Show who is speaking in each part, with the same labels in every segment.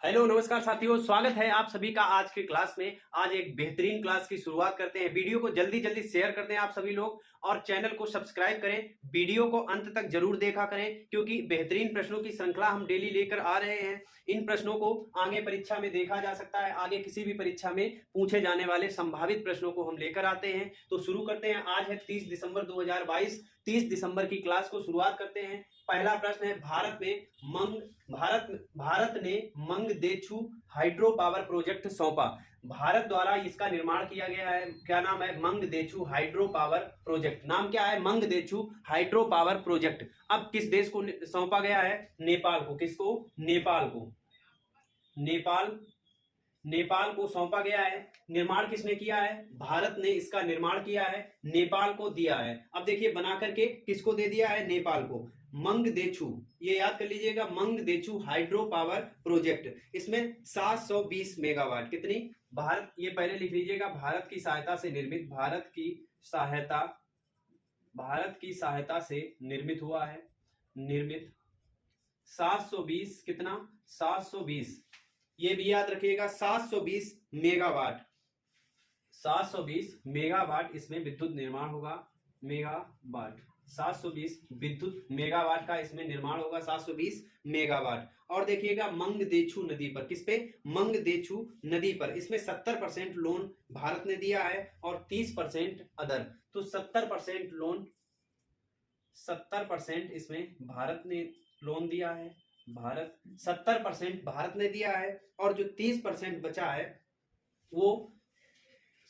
Speaker 1: Hello नमस्कार साथियों, स्वागत है आप सभी का आज की क्लास में। आज एक बेहतरीन क्लास की शुरुआत करते हैं। वीडियो को जल्दी जल्दी शेयर कर दें आप सभी लोग और चैनल को सब्सक्राइब करें। वीडियो को अंत तक जरूर देखा करें क्योंकि बेहतरीन प्रश्नों की श्रृंखला हम डेली लेकर आ रहे हैं। इन प्रश्नों को आगे परीक्षा में देखा जा सकता है, आगे किसी भी परीक्षा में पूछे जाने वाले संभावित प्रश्नों को हम लेकर आते हैं। तो शुरू करते हैं। आज है 30 दिसंबर 2022। 30 दिसंबर की क्लास को शुरुआत करते हैं। पहला प्रश्न है, भारत ने मंगदेचु हाइड्रो पावर प्रोजेक्ट सौंपा। भारत द्वारा इसका निर्माण किया गया है। क्या नाम है? मंगदेचु हाइड्रो पावर प्रोजेक्ट। नाम क्या है? मंगदेचु हाइड्रो पावर प्रोजेक्ट। अब किस देश को सौंपा गया है? नेपाल को। किसको? नेपाल को। नेपाल को सौंपा गया है। निर्माण किसने किया है? भारत ने इसका निर्माण किया है, नेपाल को दिया है। अब देखिए बना करके किसको दे दिया है? नेपाल को। मंगदेचु, ये याद कर लीजिएगा, मंगदेचु हाइड्रो पावर प्रोजेक्ट। इसमें 720 मेगावाट। कितनी? भारत, ये पहले लिख लीजिएगा, भारत की सहायता से निर्मित, भारत की सहायता से निर्मित हुआ है। निर्मित 720, कितना? 720, ये भी याद रखिएगा, 720 मेगावाट। 720 मेगावाट इसमें विद्युत निर्माण होगा। मेगावाट 720 विद्युत मेगावाट का इसमें निर्माण होगा, 720 मेगावाट। और देखिएगा मंगदेचु नदी पर। किस पे? मंगदेचु नदी पर। इसमें 70% लोन भारत ने दिया है और 30% अदर। तो 70% लोन, 70% इसमें भारत ने लोन दिया है। 70% भारत ने दिया है और जो 30% बचा है वो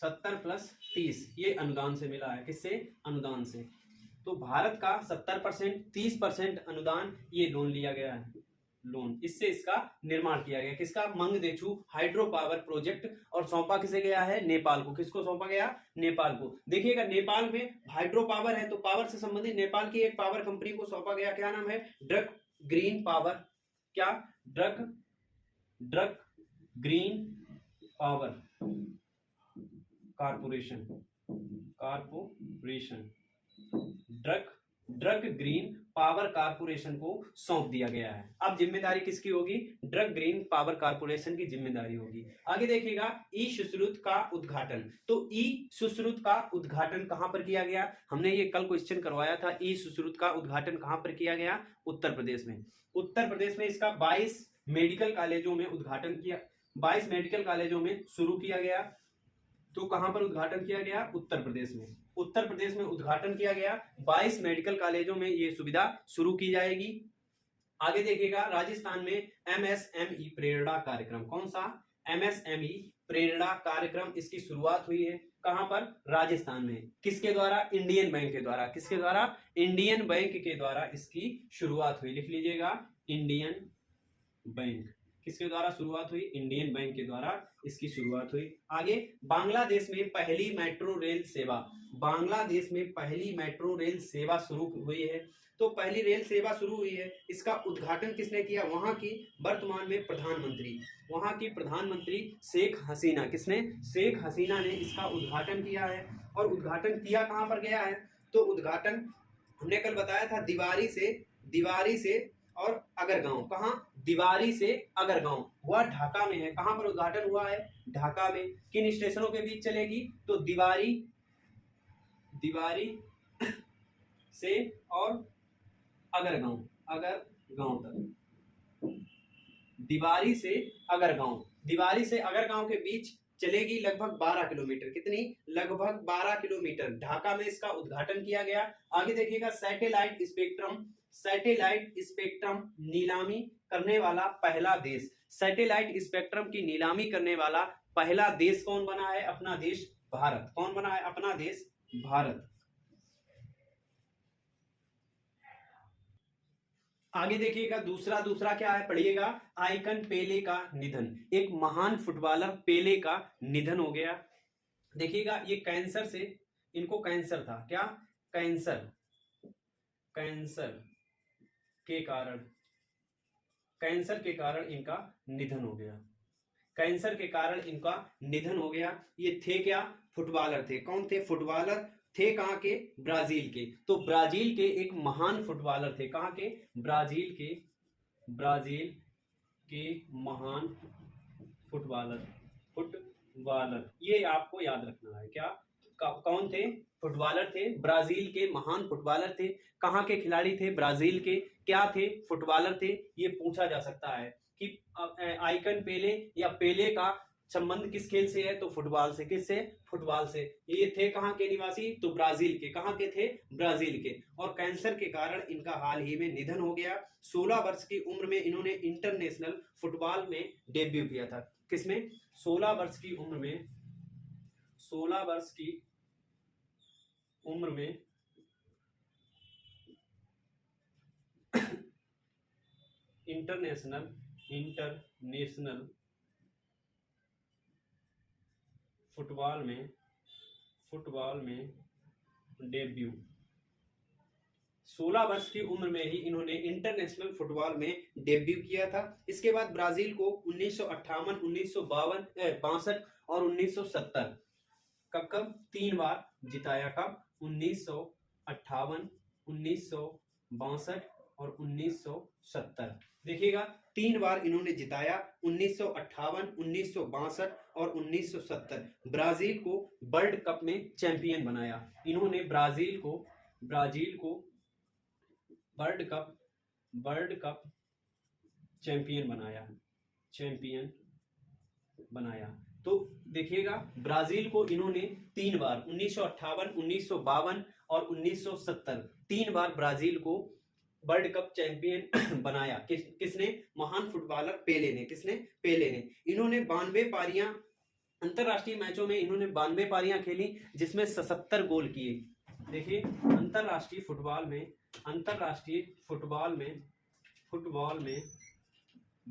Speaker 1: 70 प्लस 30 ये अनुदान से मिला है। किससे? अनुदान से। तो भारत का 70%, 30% अनुदान, ये लोन लिया गया है। लोन, इससे इसका निर्माण किया गया। किसका? मंगदेचु हाइड्रो पावर प्रोजेक्ट। और सौंपा किसे गया है? नेपाल को। किसको सौंपा गया? नेपाल को। देखिएगा नेपाल में हाइड्रो पावर है तो पावर से संबंधित नेपाल की एक पावर कंपनी को सौंपा गया। क्या नाम है? Druk green power. क्या? Druk green power corporation. Druk green power corporation को सौंप दिया गया है। अब जिम्मेदारी किसकी होगी? ड्रग ग्रीन पावर कारपोरेशन की जिम्मेदारी होगी। आगे देखिएगा, ई सुश्रुत का उद्घाटन। तो ई सुश्रुत का उद्घाटन कहां पर किया गया? हमने ये कल क्वेश्चन करवाया था। ई सुश्रुत का उद्घाटन कहां पर किया गया? उत्तर प्रदेश में। उत्तर प्रदेश में इसका 22 मेडिकल कॉलेजों में उद्घाटन किया, 22 मेडिकल कॉलेजों में शुरू किया गया। तो कहां पर उद्घाटन किया गया? उत्तर प्रदेश में। उत्तर प्रदेश में उद्घाटन किया गया। 22 मेडिकल कॉलेजों में ये सुविधा शुरू की जाएगी। आगे देखिएगा, राजस्थान में एमएसएमई प्रेरणा कार्यक्रम। कौन सा? एमएसएमई प्रेरणा कार्यक्रम, इसकी शुरुआत हुई है। कहां पर? राजस्थान में। किसके द्वारा? इंडियन बैंक के द्वारा। किसके द्वारा? इंडियन बैंक के द्वारा इसकी शुरुआत हुई। लिख लीजिएगा, इंडियन बैंक। किसके द्वारा शुरुआत हुई? इंडियन बैंक के द्वारा इसकी शुरुआत हुई। आगे, बांग्लादेश में पहली मेट्रो रेल सेवा। बांग्लादेश में पहली मेट्रो रेल सेवा शुरू हुई है। तो पहली रेल सेवा शुरू हुई है, इसका उद्घाटन किसने किया? वहां की वर्तमान में प्रधानमंत्री, वहां की प्रधानमंत्री शेख हसीना। किसने? शेख हसीना ने इसका उद्घाटन किया है। और उद्घाटन किया कहां पर गया है? तो उद्घाटन हमने कल बताया था, दीवारी से और अगरगांव। कहां? दीवारी से अगरगांव हुआ, ढाका में है। कहां पर उद्घाटन हुआ है? ढाका में। किन स्टेशनों के बीच चलेगी? तो दीवारी से और अगरगांव तक। दीवारी से अगरगांव के बीच चलेगी लगभग 12 किलोमीटर। कितनी? लगभग 12 किलोमीटर। ढाका में इसका उद्घाटन किया गया। आगे देखिएगा, सैटेलाइट स्पेक्ट्रम नीलामी करने वाला पहला देश। सैटेलाइट स्पेक्ट्रम की नीलामी करने वाला पहला देश कौन बना है? अपना देश भारत। कौन बना है? अपना देश भारत। आगे देखिएगा, दूसरा क्या है? पढ़िएगा, आइकन पेले का निधन। एक महान फुटबॉलर पेले का निधन हो गया। देखिएगा, ये कैंसर से, इनको कैंसर था। क्या? कैंसर के कारण इनका निधन हो गया। कैंसर के कारण इनका निधन हो गया। ये थे क्या? फुटबॉलर थे। कौन थे? फुटबॉलर थे। कहां के? ब्राजील के। तो ब्राजील के एक महान फुटबॉलर थे। कहां के? ब्राजील के महान फुटबॉलर ये आपको याद रखना है। क्या कौन थे? फुटबॉलर थे, ब्राजील के महान फुटबॉलर थे। कहाँ के खिलाड़ी थे? ब्राजील के। क्या थे? फुटबॉलर थे। ये पूछा जा सकता है कि आइकन पेले या पेले का संबंध किस खेल से है? तो फुटबॉल से। किससे? फुटबॉल से। ये थे कहाँ के निवासी? तो ब्राजील के। कहाँ के थे? ब्राजील के। और कैंसर के कारण इनका हाल ही में निधन हो गया। 16 वर्ष की उम्र में इन्होंने इंटरनेशनल फुटबॉल में डेब्यू किया था। किसमें? 16 वर्ष की उम्र में, 16 वर्ष की उम्र में इंटरनेशनल फुटबॉल में डेब्यू। 16 वर्ष की उम्र में ही इन्होंने इंटरनेशनल फुटबॉल में डेब्यू किया था। इसके बाद ब्राजील को 1958, 1962 और 1970 कब 3 बार जिताया। कब? 1958, 1962 और 1970। देखिएगा 3 बार इन्होंने जिताया, 1958, 1962 और 1970। ब्राजील को वर्ल्ड कप में चैंपियन बनाया। इन्होंने ब्राजील को वर्ल्ड कप चैंपियन बनाया। तो देखिएगा ब्राजील को इन्होंने 3 बार 1958, 1952 और 1970 3 बार ब्राजील को वर्ल्ड कप चैंपियन बनाया। किसने? महान फुटबॉलर पेले ने। किसने? पेले ने। इन्होंने 92 पारियां अंतरराष्ट्रीय मैचों में इन्होंने 92 पारियां खेली, जिसमें 77 गोल किए। देखिए अंतरराष्ट्रीय फुटबॉल में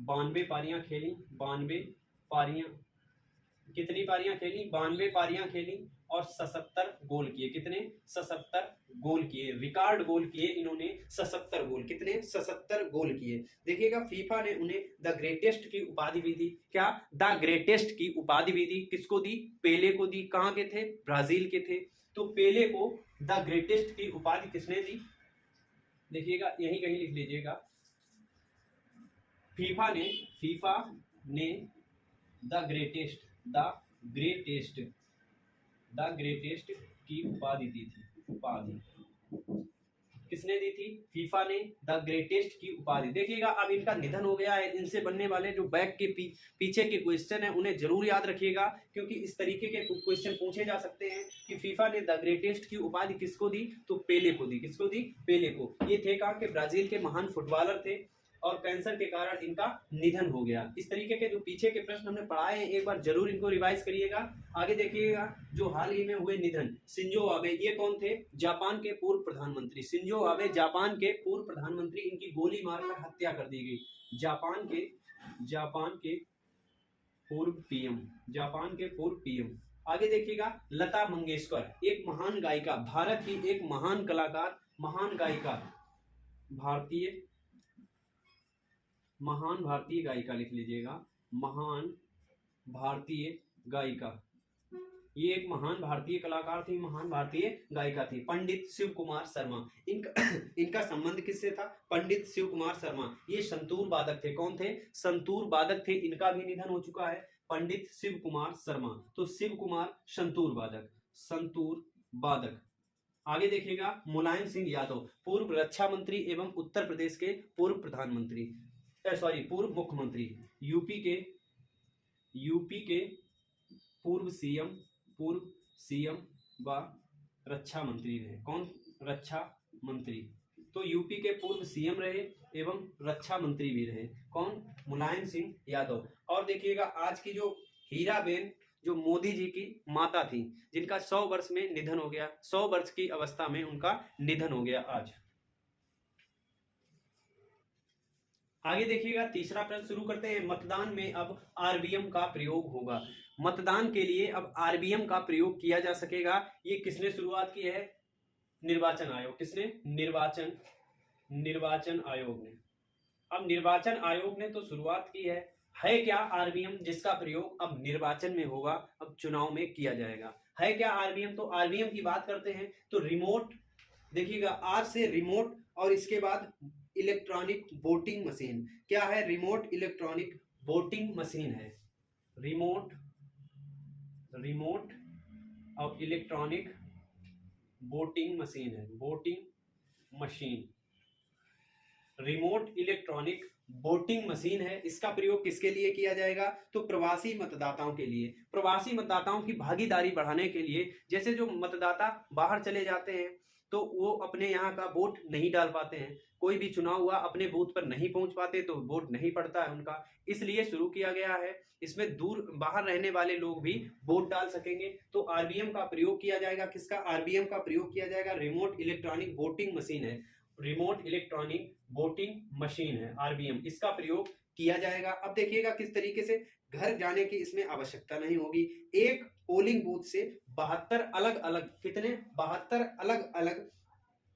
Speaker 1: 92 पारियां खेली। 92 पारियां, कितनी पारियां खेली? 92 पारियां खेली और 77 गोल किए। कितने? 77 गोल किए। रिकॉर्ड गोल किए इन्होंने 77 गोल। कितने? 77 गोल किए। देखिएगा फीफा ने उन्हें द ग्रेटेस्ट की उपाधि भी दी। क्या? द ग्रेटेस्ट की उपाधि भी दी। किसको दी? पेले को दी। कहाँ के थे? ब्राजील के थे। तो पेले को द ग्रेटेस्ट की उपाधि किसने दी? देखिएगा यहीं कहीं लिख लीजिएगा। फीफा ने द ग्रेटेस्ट की उपाधि दी थी। किसने दी थी? फीफा ने द ग्रेटेस्ट की उपाधि। देखिएगा अब इनका निधन हो गया है। इनसे बनने वाले जो बैक के पीछे के क्वेश्चन है उन्हें जरूर याद रखिएगा, क्योंकि इस तरीके के क्वेश्चन पूछे जा सकते हैं कि फीफा ने द ग्रेटेस्ट की उपाधि किसको दी? तो पेले को दी। किसको दी? पेले को। ये थे कहाँ के? ब्राजील के महान फुटबॉलर थे और कैंसर के कारण इनका निधन हो गया। इस तरीके के जो पीछे के प्रश्न हमने पढ़ाए हैं एक बार जरूर इनको रिवाइज करिएगा। आगे देखिएगा जो हाल ही में हुए निधन, शिंजो आबे। ये कौन थे? जापान के पूर्व प्रधानमंत्री। शिंजो आबे जापान के पूर्व प्रधानमंत्री। इनकी गोली मारकर हत्या कर दी गई। जापान के पूर्व पीएम। आगे देखिएगा लता मंगेशकर, एक महान गायिका, भारत की एक महान कलाकार, महान गायिका, महान भारतीय गायिका लिख लीजिएगा। महान भारतीय गायिका। ये एक महान भारतीय कलाकार थी, महान भारतीय गायिका थी। पंडित शिव कुमार शर्मा। इनका संबंध किससे था? पंडित शिव कुमार शर्मा। ये संतूर वादक थे। कौन थे? संतूर वादक थे। इनका भी निधन हो चुका है। पंडित शिव कुमार शर्मा। तो शिव कुमार संतूर वादक। आगे देखिएगा मुलायम सिंह यादव, पूर्व रक्षा मंत्री एवं उत्तर प्रदेश के पूर्व प्रधानमंत्री, पूर्व मुख्यमंत्री। यूपी के पूर्व सीएम व रक्षा मंत्री रहे। कौन? रक्षा मंत्री। तो यूपी के पूर्व सीएम रहे एवं रक्षा मंत्री भी रहे। कौन? मुलायम सिंह यादव। और देखिएगा आज की जो हीराबेन, जो मोदी जी की माता थी, जिनका 100 वर्ष में निधन हो गया। 100 वर्ष की अवस्था में उनका निधन हो गया आज। आगे देखिएगा तीसरा प्रश्न शुरू करते हैं। मतदान में अब आरबीएम का प्रयोग होगा। मतदान के लिए अब आरबीएम का प्रयोग किया जा सकेगा। ये किसने शुरुआत की है? निर्वाचन आयोग। किसने? निर्वाचन आयोग ने। अब निर्वाचन आयोग ने तो शुरुआत की है क्या आरबीएम, जिसका प्रयोग अब निर्वाचन में होगा, अब चुनाव में किया जाएगा। है क्या आरबीएम? तो आरबीएम की बात करते हैं तो रिमोट, देखिएगा आर से रिमोट और इसके बाद इलेक्ट्रॉनिक वोटिंग मशीन। क्या है? रिमोट इलेक्ट्रॉनिक वोटिंग मशीन है। रिमोट और इलेक्ट्रॉनिक वोटिंग मशीन है। Voting machine, remote electronic voting machine है। इसका प्रयोग किसके लिए किया जाएगा? तो प्रवासी मतदाताओं के लिए। प्रवासी मतदाताओं की भागीदारी बढ़ाने के लिए, जैसे जो मतदाता बाहर चले जाते हैं तो वो अपने यहाँ का वोट नहीं डाल पाते हैं, कोई भी चुनाव हुआ अपने बूथ पर नहीं पहुंच पाते तो वोट नहीं पड़ता है उनका, इसलिए शुरू किया गया है। इसमें दूर बाहर रहने वाले लोग भी वोट डाल सकेंगे। तो आरबीएम का प्रयोग किया जाएगा। किसका? आरबीएम का प्रयोग किया जाएगा। रिमोट इलेक्ट्रॉनिक वोटिंग मशीन है। रिमोट इलेक्ट्रॉनिक वोटिंग मशीन है आरबीएम, इसका प्रयोग किया जाएगा। अब देखिएगा किस तरीके से घर जाने की इसमें आवश्यकता नहीं होगी। एक पोलिंग बूथ से 72 अलग अलग, कितने? 72 अलग अलग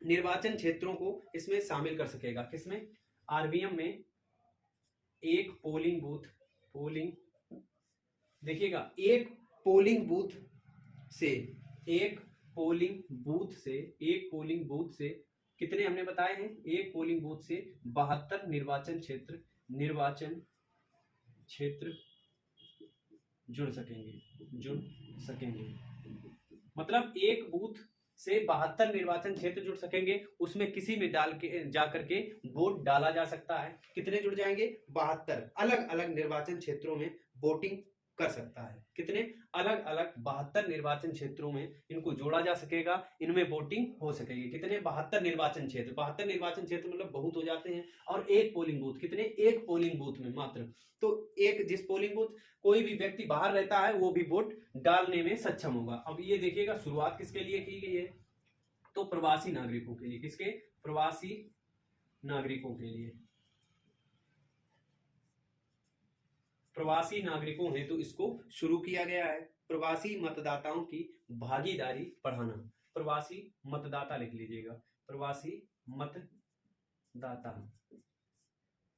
Speaker 1: निर्वाचन क्षेत्रों को इसमें शामिल कर सकेगा। किसमें? आरबीएम में एक पोलिंग बूथ, देखिएगा एक पोलिंग बूथ से कितने हमने बताए हैं? एक पोलिंग बूथ से 72 निर्वाचन क्षेत्र जुड़ सकेंगे। मतलब एक बूथ से 72 निर्वाचन क्षेत्र जुड़ सकेंगे, उसमें किसी में डाल के जाकर के वोट डाला जा सकता है। कितने जुड़ जाएंगे? 72 अलग अलग निर्वाचन क्षेत्रों में वोटिंग कर सकता है। कितने? अलग अलग 72 निर्वाचन क्षेत्रों में इनको जोड़ा जा सकेगा, इनमें वोटिंग हो सकेगी। कितने? 72 निर्वाचन क्षेत्र। 72 निर्वाचन क्षेत्र मतलब बहुत हो जाते हैं। और एक पोलिंग बूथ, कितने? एक पोलिंग बूथ में मात्र। तो एक जिस पोलिंग बूथ कोई भी व्यक्ति बाहर रहता है वो भी वोट डालने में सक्षम होगा। अब ये देखिएगा शुरुआत किसके लिए की गई है? तो प्रवासी नागरिकों के लिए। किसके? प्रवासी नागरिकों के लिए। प्रवासी नागरिकों हेतु इसको शुरू किया गया है। प्रवासी मतदाताओं की भागीदारी बढ़ाना। प्रवासी मतदाता लिख लीजिएगा। प्रवासी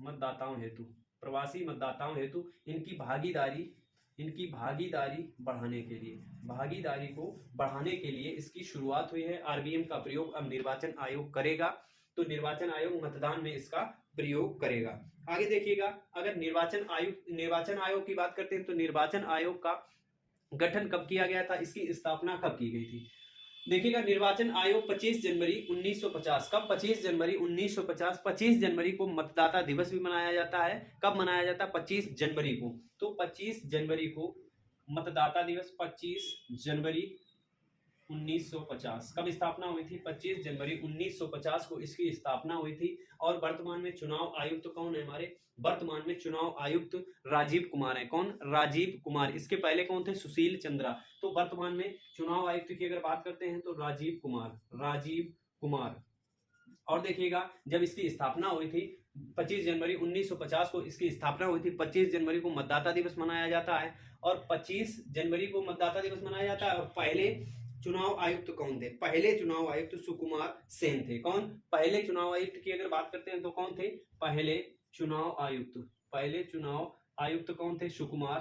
Speaker 1: मतदाताओं हेतु, प्रवासी मतदाताओं हेतु इनकी भागीदारी बढ़ाने के लिए, भागीदारी को बढ़ाने के लिए इसकी शुरुआत हुई है। आरबीएम का प्रयोग अब निर्वाचन आयोग करेगा। तो निर्वाचन आयोग मतदान में इसका प्रयोग करेगा। आगे देखिएगा, अगर निर्वाचन आयोग की बात करते हैं तो निर्वाचन आयोग का गठन कब किया गया था? इसकी स्थापना कब की गई थी? देखिएगा, निर्वाचन आयोग 25 जनवरी 1950। कब? 25 जनवरी 1950। 25 जनवरी को मतदाता दिवस भी मनाया जाता है। कब मनाया जाता है? 25 जनवरी को। तो 25 जनवरी को मतदाता दिवस, 25 जनवरी 1950। कब स्थापना हुई थी? 25 जनवरी 1950 को इसकी स्थापना हुई थी। और वर्तमान में चुनाव आयुक्त तो कौन है हमारे? वर्तमान में चुनाव आयुक्त राजीव कुमार है। कौन? राजीव कुमार। इसके पहले कौन थे? सुशील चंद्रा। तो वर्तमान में चुनाव आयुक्त की अगर बात करते हैं तो राजीव कुमार। और देखिएगा, जब इसकी स्थापना हुई थी 25 जनवरी 1950 को इसकी स्थापना हुई थी। 25 जनवरी को मतदाता दिवस मनाया जाता है। और 25 जनवरी को मतदाता दिवस मनाया जाता है। और पहले चुनाव आयुक्त कौन थे? पहले चुनाव आयुक्त सुकुमार सेन थे। कौन? पहले चुनाव आयुक्त की अगर बात करते हैं तो कौन थे? पहले चुनाव आयुक्त कौन थे? सुकुमार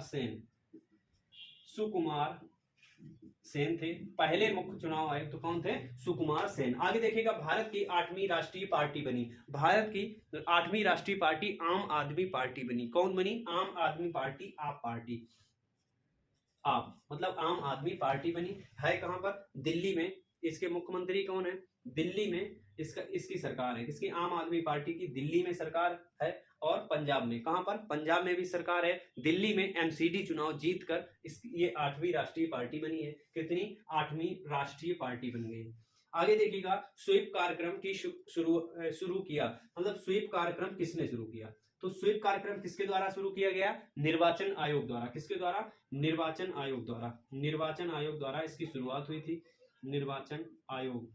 Speaker 1: सेन थे। पहले मुख्य चुनाव आयुक्त कौन थे? सुकुमार सेन। आगे देखिएगा, भारत की 8वीं राष्ट्रीय पार्टी बनी। भारत की 8वीं राष्ट्रीय पार्टी आम आदमी पार्टी बनी। कौन बनी? आम आदमी पार्टी, आप पार्टी, आप मतलब आम आदमी पार्टी बनी है। कहां पर? दिल्ली में। इसके मुख्यमंत्री कौन है? दिल्ली में इसकी सरकार है। किसकी? आम आदमी पार्टी की दिल्ली में सरकार है। और पंजाब में, कहां पर? पंजाब में भी सरकार है। दिल्ली में एमसीडी चुनाव जीतकर ये 8वीं राष्ट्रीय पार्टी बनी है। कितनी? 8वीं राष्ट्रीय पार्टी बन गई। आगे देखिएगा, स्वीप कार्यक्रम की शुरू किया। मतलब स्वीप कार्यक्रम किसने शुरू किया? तो स्वीप कार्यक्रम किसके द्वारा शुरू किया गया? निर्वाचन आयोग द्वारा। किसके द्वारा? निर्वाचन आयोग द्वारा इसकी शुरुआत हुई थी। निर्वाचन आयोग।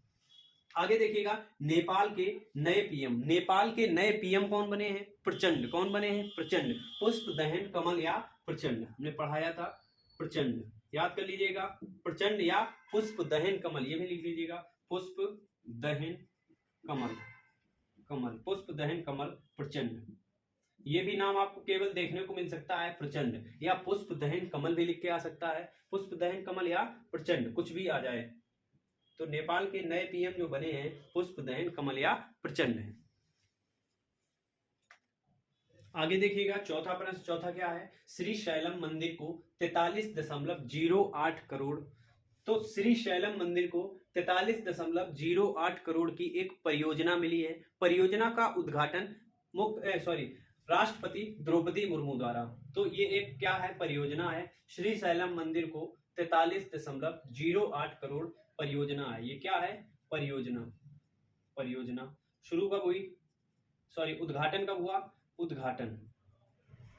Speaker 1: आगे देखिएगा, नेपाल के नए पीएम कौन बने हैं? प्रचंड। कौन बने हैं? प्रचंड। पुष्प दहन कमल या प्रचंड, हमने पढ़ाया था। प्रचंड याद कर लीजिएगा। प्रचंड या पुष्प दहन कमल, ये भी लिख लीजिएगा। पुष्प दहन कमल प्रचंड। ये भी नाम आपको केवल देखने को मिल सकता है, प्रचंड या पुष्प दहन कमल भी लिख के आ सकता है। पुष्प दहन कमल या प्रचंड, कुछ भी आ जाए। तो नेपाल के नए पीएम जो बने हैं पुष्प दहन कमल या प्रचंड है। आगे देखिएगा चौथा प्रश्न, चौथा क्या है, श्री शैलम मंदिर को 43.08 करोड़, तो श्री शैलम मंदिर को 43.08 करोड़ की एक परियोजना मिली है। परियोजना का उद्घाटन राष्ट्रपति द्रौपदी मुर्मू द्वारा। तो ये एक क्या है, परियोजना है। श्री शैलम मंदिर को 43.08 करोड़ परियोजना है। ये क्या है, परियोजना। परियोजना शुरू कब हुई, उद्घाटन कब हुआ, उद्घाटन।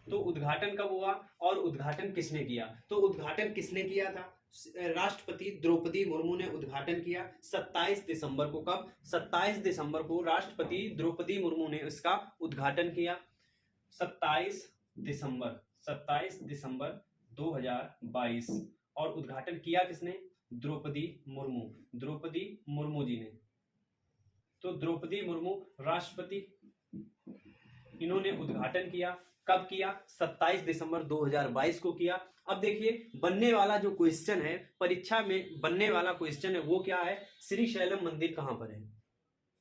Speaker 1: तो उद्घाटन कब हुआ और उद्घाटन किसने किया, तो उद्घाटन किसने किया था, राष्ट्रपति द्रौपदी मुर्मू ने उद्घाटन किया 27 दिसंबर को। कब, 27 दिसंबर को राष्ट्रपति द्रौपदी मुर्मू ने इसका उद्घाटन किया। 27 दिसंबर 2022। और उद्घाटन किया किसने, द्रौपदी मुर्मू जी ने। तो द्रौपदी मुर्मू राष्ट्रपति, इन्होंने उद्घाटन किया। कब किया, 27 दिसंबर 2022 को किया। अब देखिए बनने वाला जो क्वेश्चन है, परीक्षा में बनने वाला क्वेश्चन है वो क्या है, श्री शैलम मंदिर कहां पर है।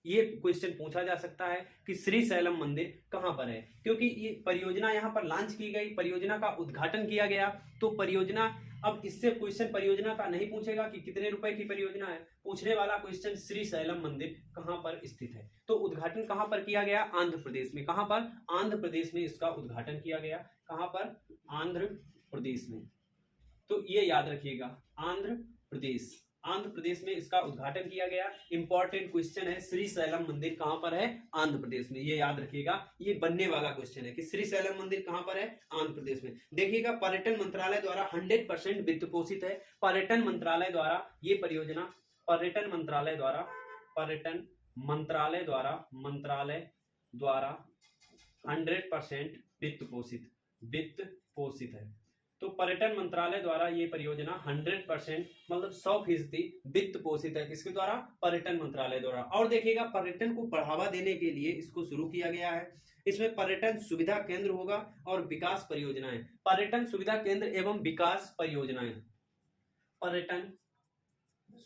Speaker 1: ये क्वेश्चन पूछा जा सकता है कि श्री शैलम मंदिर कहां पर है, क्योंकि ये परियोजना यहां पर लॉन्च की गई, परियोजना का उद्घाटन किया गया। तो परियोजना, अब इससे क्वेश्चन परियोजना का नहीं पूछेगा कि कितने रुपए की परियोजना है, पूछने वाला क्वेश्चन श्री शैलम मंदिर कहां पर स्थित है। तो उद्घाटन कहां पर किया गया, आंध्र प्रदेश में। कहां पर, आंध्र प्रदेश में इसका उद्घाटन किया गया। कहां पर, आंध्र प्रदेश में। तो ये याद रखिएगा, आंध्र प्रदेश में इसका उद्घाटन किया गया। इंपॉर्टेंट क्वेश्चन है, श्री शैलम मंदिर कहां पर है, आंध्र प्रदेश में। ये याद रखिएगा, ये बनने वाला क्वेश्चन है कि श्री शैलम मंदिर कहां पर है, आंध्र प्रदेश में। देखिएगा पर्यटन मंत्रालय द्वारा 100% वित्त पोषित है। पर्यटन मंत्रालय द्वारा ये परियोजना, पर्यटन मंत्रालय द्वारा 100% वित्त पोषित है। तो पर्यटन मंत्रालय द्वारा ये परियोजना 100% मतलब 100% वित्त पोषित है। किसके द्वारा, पर्यटन मंत्रालय द्वारा। और देखिएगा पर्यटन को बढ़ावा देने के लिए इसको शुरू किया गया है। इसमें पर्यटन सुविधा केंद्र होगा और विकास परियोजनाएं। पर्यटन सुविधा केंद्र एवं विकास परियोजनाएं, पर्यटन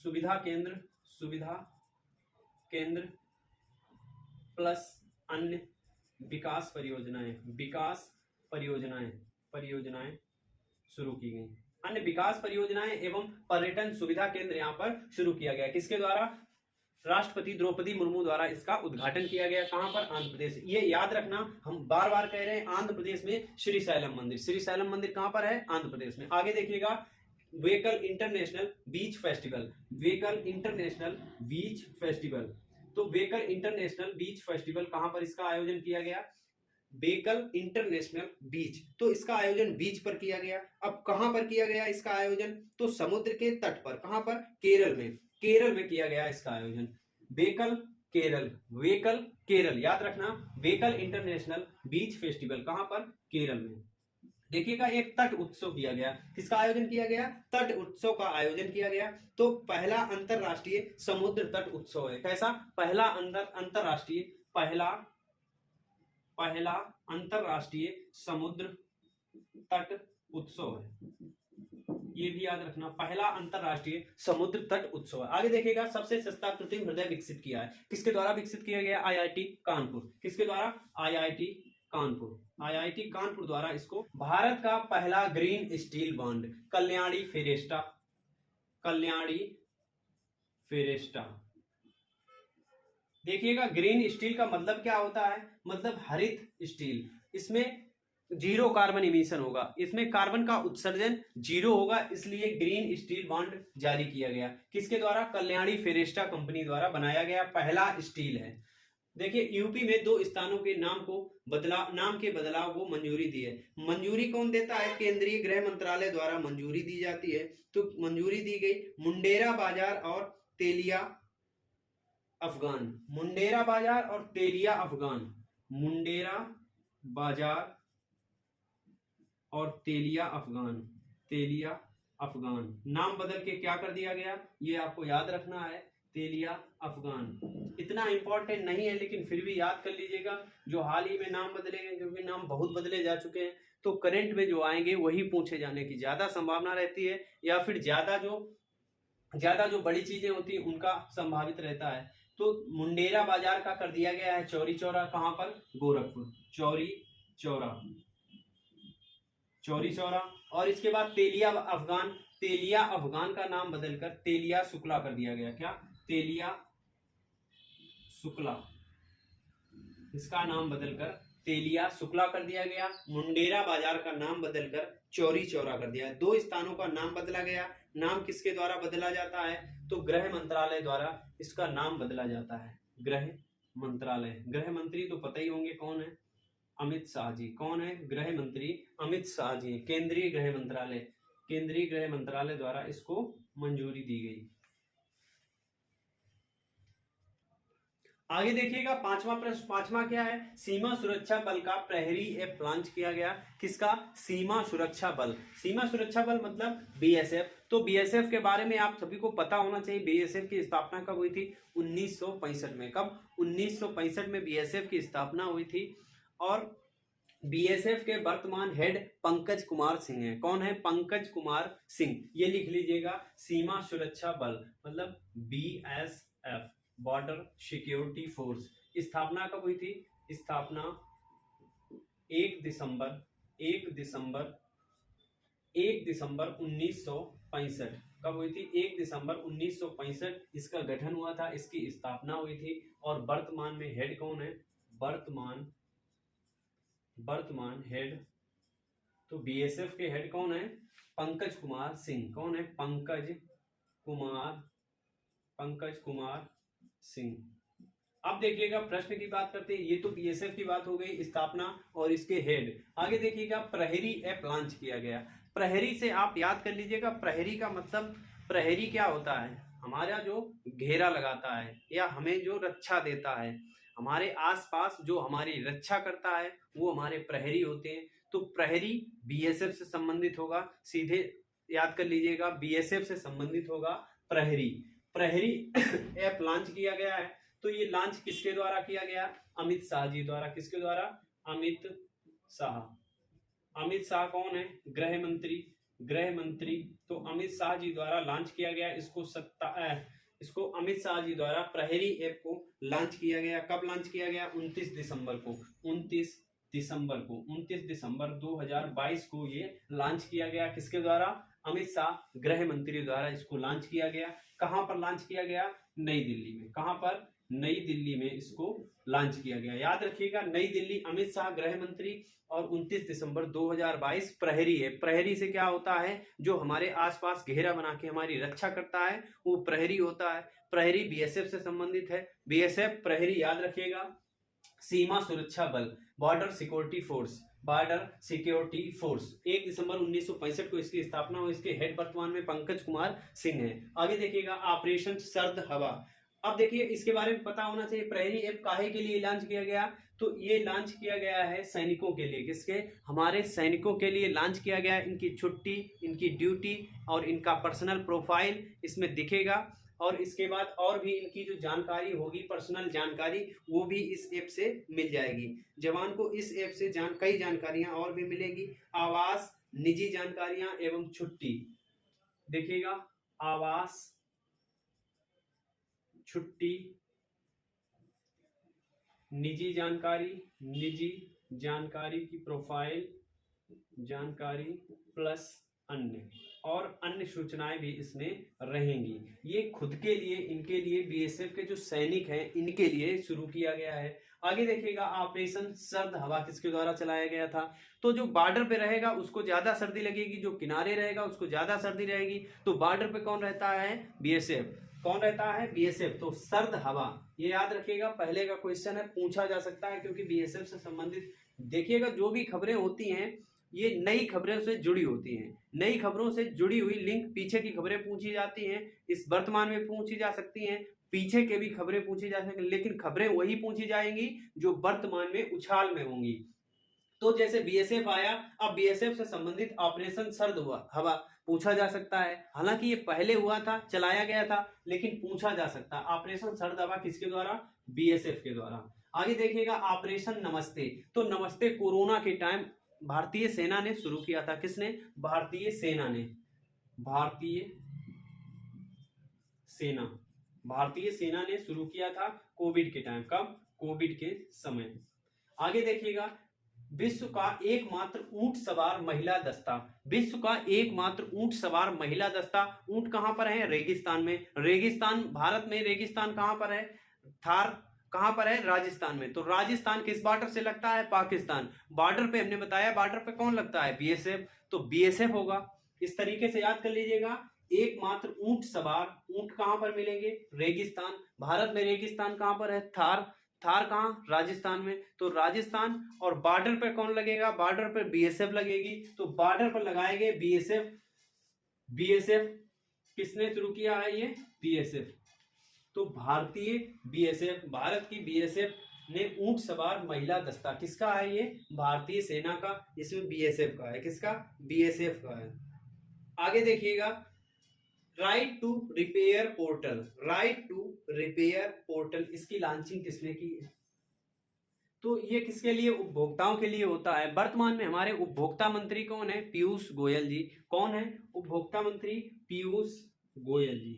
Speaker 1: सुविधा केंद्र प्लस अन्य विकास परियोजनाएं शुरू की गई। अन्य विकास परियोजनाएं एवं पर्यटन सुविधा केंद्र यहाँ पर शुरू किया गया। किसके द्वारा, राष्ट्रपति द्रौपदी मुर्मू द्वारा इसका उद्घाटन किया गया। कहां पर, आंध्र प्रदेश। ये याद रखना, हम बार बार कह रहे हैं आंध्र प्रदेश में श्री शैलम मंदिर। श्री शैलम मंदिर कहां पर है, आंध्र प्रदेश में। आगे देखिएगा वेकल इंटरनेशनल बीच फेस्टिवल। तो वेकल इंटरनेशनल बीच फेस्टिवल कहां पर इसका आयोजन किया गया, बेकल इंटरनेशनल बीच। तो इसका आयोजन बीच पर किया गया। अब कहां पर किया गया इसका आयोजन, तो समुद्र के तट पर। कहां पर, केरल में किया गया इसका आयोजन। वेकल केरल याद रखना, वेकल इंटरनेशनल बीच फेस्टिवल कहां पर, केरल में। देखिएगा एक तट उत्सव किया गया। किसका आयोजन किया गया, तट उत्सव का आयोजन किया गया। तो पहला अंतरराष्ट्रीय समुद्र तट उत्सव है। कैसा, पहला अंतरराष्ट्रीय समुद्र तट उत्सव है। ये भी याद रखना, पहला अंतरराष्ट्रीय समुद्र तट उत्सव है। आगे देखिएगा सबसे सस्ता कृत्रिम हृदय विकसित किया है। किसके द्वारा विकसित किया गया, आईआईटी कानपुर। किसके द्वारा, आईआईटी कानपुर द्वारा इसको। भारत का पहला ग्रीन स्टील बॉन्ड, कल्याणी फेरेस्टा। देखिएगा ग्रीन स्टील का मतलब क्या होता है, मतलब हरित स्टील। इसमें जीरो कार्बन इमिशन होगा, इसमें कार्बन का उत्सर्जन जीरो होगा, इसलिए ग्रीन स्टील बॉन्ड जारी किया गया। किसके द्वारा, कल्याणी फेरेस्टा कंपनी द्वारा बनाया गया पहला स्टील है। देखिए यूपी में 2 स्थानों के नाम के बदलाव को मंजूरी दी है। मंजूरी कौन देता है, केंद्रीय गृह मंत्रालय द्वारा मंजूरी दी जाती है। तो मंजूरी दी गई मुंडेरा बाजार और तेलिया अफगान। मुंडेरा बाजार और तेलिया अफगान नाम बदल के क्या कर दिया गया, ये आपको याद रखना है, तेलिया अफगान। इतना इंपॉर्टेंट नहीं है लेकिन फिर भी याद कर लीजिएगा। जो हाल ही में नाम बदले गए, क्योंकि नाम बहुत बदले जा चुके हैं, तो करंट में जो आएंगे वही पूछे जाने की ज्यादा संभावना रहती है, या फिर ज्यादा जो बड़ी चीजें होती हैं उनका संभावित रहता है। तो मुंडेरा बाजार का कर दिया गया है चौरी चौरा। कहां पर, गोरखपुर। चौरी चौरा, चौरी चौरा। और इसके बाद तेलिया अफगान, तेलिया अफगान का नाम बदलकर तेलिया शुक्ला कर दिया गया। क्या? तेलिया शुक्ला, इसका नाम बदलकर तेलिया शुक्ला कर दिया गया। मुंडेरा बाजार का नाम बदलकर चौरी चौरा कर दिया। दो स्थानों का नाम बदला गया। नाम किसके द्वारा बदला जाता है? तो गृह मंत्रालय द्वारा इसका नाम बदला जाता है। गृह मंत्रालय, गृह मंत्री तो पता ही होंगे कौन है, अमित शाह जी। कौन है? गृह मंत्री अमित शाह जी। केंद्रीय गृह मंत्रालय, केंद्रीय गृह मंत्रालय द्वारा इसको मंजूरी दी गई। आगे देखिएगा पांचवा प्रश्न। पांचवा क्या है? सीमा सुरक्षा बल का प्रहरी ऐप लॉन्च किया गया। किसका? सीमा सुरक्षा बल। सीमा सुरक्षा बल मतलब बीएसएफ। तो बीएसएफ के बारे में आप सभी को पता होना चाहिए। बीएसएफ की स्थापना कब हुई थी? 1965 में। कब? 1965 में बीएसएफ की स्थापना हुई थी। और बीएसएफ के वर्तमान हेड पंकज कुमार सिंह हैं। कौन है? पंकज कुमार सिंह। ये लिख लीजिएगा, सीमा सुरक्षा बल मतलब बीएसएफ, बॉर्डर सिक्योरिटी फोर्स। स्थापना कब हुई थी? स्थापना 1 दिसंबर 1965। कब हुई थी? 1 दिसंबर 1965 इसका गठन हुआ था, इसकी स्थापना हुई थी। और वर्तमान में हेड कौन है? वर्तमान हेड, तो बीएसएफ के हेड कौन है? पंकज कुमार सिंह। कौन है? पंकज कुमार सिंह। अब देखिएगा प्रश्न की बात करते हैं। ये तो बीएसएफ की बात हो गई, स्थापना और इसके हेड। आगे देखिएगा प्रहरी ऐप लॉन्च किया गया। प्रहरी से आप याद कर लीजिएगा, प्रहरी का मतलब, प्रहरी क्या होता है? हमारा जो घेरा लगाता है या हमें जो रक्षा देता है, हमारे आसपास जो हमारी रक्षा करता है, वो हमारे प्रहरी होते हैं। तो प्रहरी बीएसएफ से संबंधित होगा, सीधे याद कर लीजिएगा, बीएसएफ से संबंधित होगा प्रहरी। प्रहरी ऐप लॉन्च किया गया है। तो ये लॉन्च किसके द्वारा किया गया? अमित शाह जी द्वारा। किसके द्वारा? अमित शाह। अमित शाह कौन है? गृह मंत्री। तो अमित शाह जी द्वारा लॉन्च किया गया। इसको अमित शाह जी द्वारा प्रहरी ऐप को लॉन्च किया गया। कब लॉन्च किया गया? 29 दिसंबर 2022 को ये लॉन्च किया गया। किसके द्वारा? अमित शाह गृह मंत्री द्वारा इसको लॉन्च किया गया। कहां पर लॉन्च किया गया? नई दिल्ली में। कहां पर? नई दिल्ली में इसको लॉन्च किया गया। याद रखिएगा, नई दिल्ली, अमित शाह गृह मंत्री, और 29 दिसंबर 2022 प्रहरी है। प्रहरी से क्या होता है? जो हमारे आसपास घेरा बना के हमारी रक्षा करता है, वो प्रहरी होता है। प्रहरी बीएसएफ से संबंधित है। बीएसएफ, प्रहरी याद रखिएगा। सीमा सुरक्षा बल, बॉर्डर सिक्योरिटी फोर्स, 1 दिसंबर 1965 को इसकी स्थापना हुई। इसके हेड वर्तमान में पंकज कुमार सिंह है। आगे देखिएगा ऑपरेशन सर्द हवा। अब देखिए इसके बारे में पता होना चाहिए, प्रहरी ऐप काहे के लिए लॉन्च किया गया? तो ये लॉन्च किया गया है सैनिकों के लिए। किसके? हमारे सैनिकों के लिए लॉन्च किया गया है। इनकी छुट्टी, इनकी ड्यूटी और इनका पर्सनल प्रोफाइल इसमें दिखेगा। और इसके बाद और भी इनकी जो जानकारी होगी, पर्सनल जानकारी, वो भी इस ऐप से मिल जाएगी। जवान को इस ऐप से कई जानकारियां और भी मिलेगी। आवास, निजी जानकारियां एवं छुट्टी। देखिएगा, आवास, छुट्टी, निजी जानकारी की प्रोफाइल जानकारी प्लस अन्य, और अन्य सूचनाएं भी इसमें रहेंगी। ये खुद के लिए, इनके लिए, बीएसएफ के जो सैनिक हैं इनके लिए शुरू किया गया है। आगे देखिएगा ऑपरेशन सर्द हवा किसके द्वारा चलाया गया था? तो जो बॉर्डर पे रहेगा उसको ज्यादा सर्दी लगेगी, जो किनारे रहेगा उसको ज्यादा सर्दी रहेगी। तो बॉर्डर पे कौन रहता है? बीएसएफ। कौन रहता है? बीएसएफ। तो सर्द हवा, ये याद रखिएगा, पहले का क्वेश्चन है, पूछा जा सकता है, क्योंकि बीएसएफ से संबंधित देखिएगा जो भी खबरें होती हैं ये नई खबरों से जुड़ी होती हैं। नई खबरों से जुड़ी हुई लिंक पीछे की खबरें पूछी जाती हैं, इस वर्तमान में पूछी जा सकती हैं, पीछे के भी खबरें पूछी जा सकती हैं, लेकिन खबरें वही पूछी जाएंगी जो वर्तमान में उछाल में होंगी। तो जैसे बीएसएफ आया, अब बीएसएफ से संबंधित ऑपरेशन सर्द हवा पूछा जा सकता है। हालांकि ये पहले हुआ था, चलाया गया था, लेकिन पूछा जा सकता है ऑपरेशन सर्द हवा किसके द्वारा? बीएसएफ के द्वारा। आगे देखिएगा ऑपरेशन नमस्ते। तो नमस्ते कोरोना के टाइम भारतीय सेना ने शुरू किया था। किसने? भारतीय सेना ने। भारतीय सेना ने शुरू किया था कोविड के टाइम। कब? कोविड के समय। आगे देखिएगा विश्व का एकमात्र ऊंट सवार महिला दस्ता। विश्व का एकमात्र ऊंट सवार महिला दस्ता। ऊंट कहां पर है? रेगिस्तान में। रेगिस्तान, भारत में रेगिस्तान कहां पर है? थार कहां पर है? राजस्थान में। तो राजस्थान किस बॉर्डर से लगता है? पाकिस्तान। बॉर्डर पे हमने बताया, बॉर्डर पे कौन लगता है? बीएसएफ। तो बीएसएफ होगा। इस तरीके से याद कर लीजिएगा। एकमात्र ऊंट सवार, ऊंट कहां पर मिलेंगे? रेगिस्तान। भारत में रेगिस्तान कहां पर है? थार। थार कहां? राजस्थान में। तो राजस्थान। और बॉर्डर पर कौन लगेगा? बॉर्डर पर बीएसएफ लगेगी। तो बॉर्डर पर लगाएंगे बीएसएफ। बीएसएफ किसने शुरू किया है? ये बीएसएफ। तो भारतीय बीएसएफ, भारत की बीएसएफ ने ऊंट सवार महिला दस्ता, किसका है ये? भारतीय सेना का। इसमें बीएसएफ का है। किसका? बीएसएफ का है। आगे देखिएगा, right to repair portal. Right to repair portal, इसकी लॉन्चिंग किसने की है? तो ये किसके लिए? उपभोक्ताओं के लिए होता है। वर्तमान में हमारे उपभोक्ता मंत्री कौन है? पीयूष गोयल जी। कौन है उपभोक्ता मंत्री? पीयूष गोयल जी।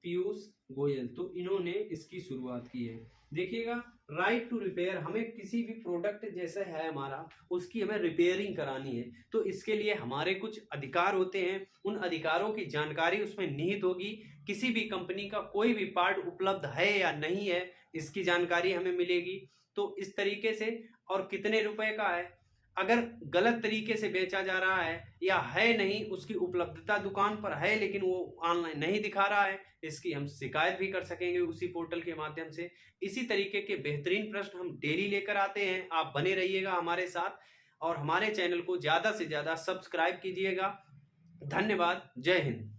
Speaker 1: पीयूष गोयल। तो इन्होंने इसकी शुरुआत की है। देखिएगा, राइट टू रिपेयर, हमें किसी भी प्रोडक्ट जैसे है हमारा, उसकी हमें रिपेयरिंग करानी है, तो इसके लिए हमारे कुछ अधिकार होते हैं। उन अधिकारों की जानकारी उसमें निहित होगी। किसी भी कंपनी का कोई भी पार्ट उपलब्ध है या नहीं है, इसकी जानकारी हमें मिलेगी। तो इस तरीके से, और कितने रुपए का है, अगर गलत तरीके से बेचा जा रहा है या है नहीं, उसकी उपलब्धता दुकान पर है लेकिन वो ऑनलाइन नहीं दिखा रहा है, इसकी हम शिकायत भी कर सकेंगे उसी पोर्टल के माध्यम से। इसी तरीके के बेहतरीन प्रश्न हम डेली लेकर आते हैं। आप बने रहिएगा हमारे साथ और हमारे चैनल को ज़्यादा से ज़्यादा सब्सक्राइब कीजिएगा। धन्यवाद। जय हिंद।